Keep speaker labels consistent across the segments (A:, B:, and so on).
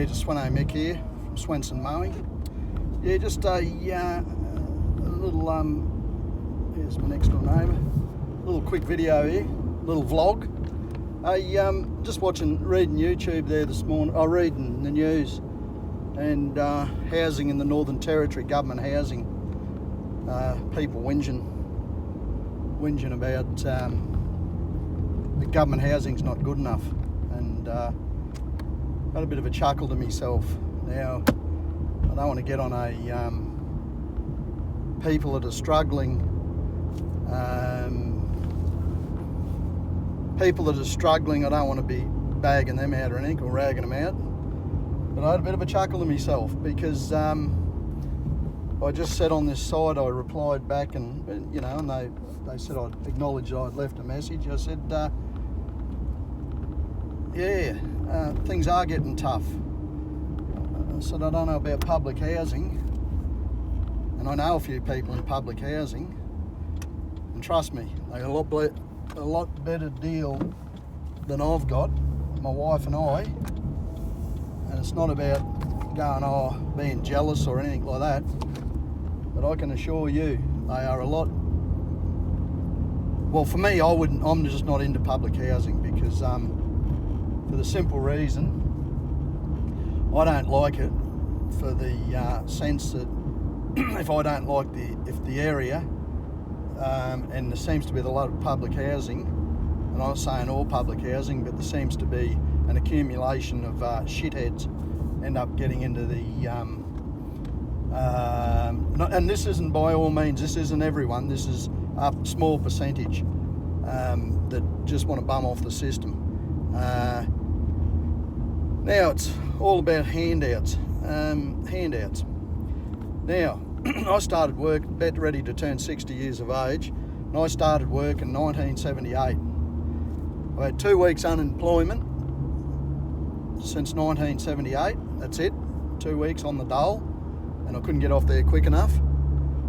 A: Yeah, just Sweno Mick here from Swenson Mowing. Yeah, just a little, here's my next door neighbour, little quick video here, little vlog. Just reading YouTube there this morning, reading the news, and housing in the Northern Territory, government housing, people whinging about the government housing's not good enough, and had a bit of a chuckle to myself. Now, I don't want to get on a people that are struggling, I don't want to be bagging them out or anything, or ragging them out, but I had a bit of a chuckle to myself because I just said on this side, I replied back, and and they said I'd acknowledged I'd left a message. I said, things are getting tough. I said, I don't know about public housing, and I know a few people in public housing, and trust me, they got a lot better deal than I've got, my wife and I, and it's not about going, being jealous or anything like that, but I can assure you, they are a lot. Well, for me, I'm just not into public housing because for the simple reason, I don't like it for the sense that if I don't like if the area, and there seems to be a lot of public housing, and I'm not saying all public housing, but there seems to be an accumulation of shitheads end up getting into the, and this isn't by all means, this isn't everyone, this is a small percentage that just want to bum off the system. Now it's all about handouts. Now, I started work, about ready to turn 60 years of age, and I started work in 1978. I had 2 weeks unemployment since 1978, that's it, 2 weeks on the dole, and I couldn't get off there quick enough,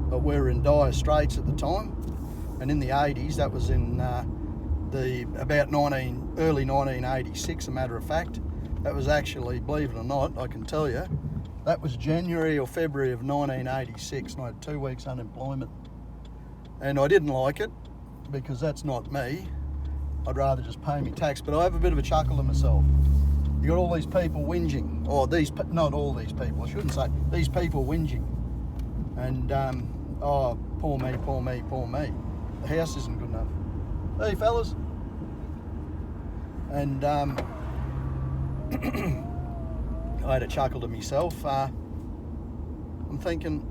A: but we were in dire straits at the time. And in the 80s, that was in early 1986, a matter of fact. That was actually, believe it or not, I can tell you, that was January or February of 1986, and I had 2 weeks unemployment. And I didn't like it, because that's not me. I'd rather just pay me tax, but I have a bit of a chuckle to myself. You got all these people whinging, or not all these people, I shouldn't say, these people whinging. And, poor me, poor me, poor me. The house isn't good enough. Hey, fellas. And I had a chuckle to myself. I'm thinking,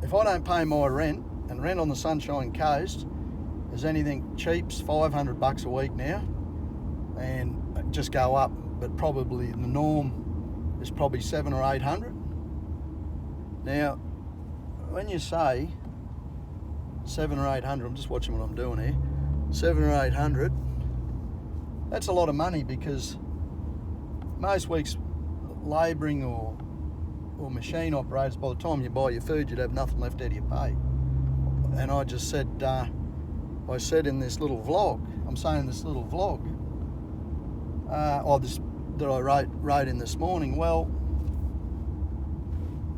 A: if I don't pay my rent, and rent on the Sunshine Coast is anything cheap's $500 a week now, and just go up, but probably the norm is probably $700 or $800. Now, when you say $700 or $800, I'm just watching what I'm doing here, $700 or $800, that's a lot of money, because most weeks labouring or machine operators, by the time you buy your food, you'd have nothing left out of your pay. And I just said, I said in this little vlog, I'm saying this little vlog, that I wrote in this morning, well,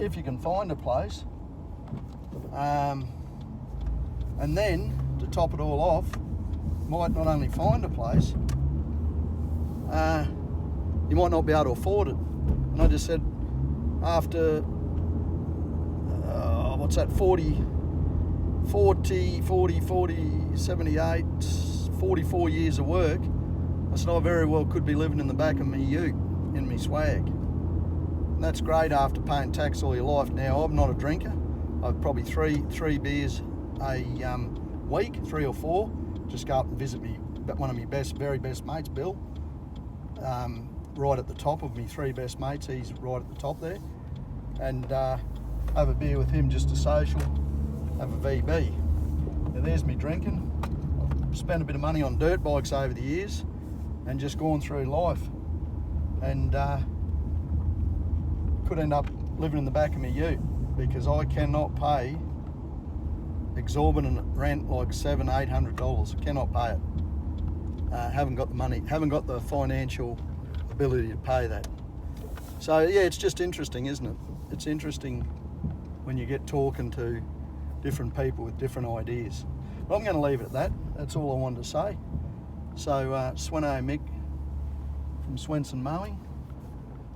A: if you can find a place, and then, to top it all off, might not only find a place, you might not be able to afford it. And I just said, after, 78, 44 years of work, I said I very well could be living in the back of my ute, in my swag. And that's great after paying tax all your life. Now, I'm not a drinker. I've probably three beers a week, 3 or 4. Just go up and visit one of my very best mates, Bill. Right at the top of me 3 best mates, he's right at the top there. And have a beer with him, just a social, have a VB. Now there's me drinking. I've spent a bit of money on dirt bikes over the years and just gone through life. And could end up living in the back of my ute, because I cannot pay exorbitant rent like $700-800. I cannot pay it. Haven't got the money, haven't got the financial ability to pay that. So yeah, it's just interesting, isn't it? It's interesting when you get talking to different people with different ideas. But I'm going to leave it at that. That's all I wanted to say. So Sweno Mick from Swenson Mowing.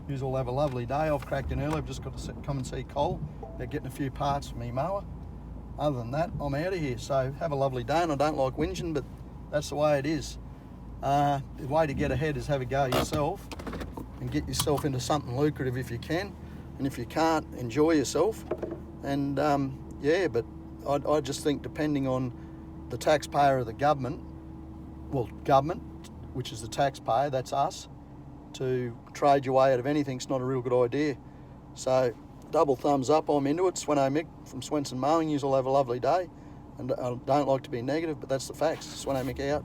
A: You all have a lovely day. I've cracked in early. I've just got to come and see Cole about getting a few parts for me mower. Other than that, I'm out of here. So have a lovely day. And I don't like whinging, but that's the way it is. The way to get ahead is have a go yourself and get yourself into something lucrative if you can. And if you can't, enjoy yourself. And yeah, but I just think depending on the taxpayer or the government, well, government, which is the taxpayer, that's us, to trade your way out of anything's not a real good idea. So double thumbs up, I'm into it. Sweno Mick from Swenson Mowing. You all have a lovely day. And I don't like to be negative, but that's the facts. Sweno Mick out.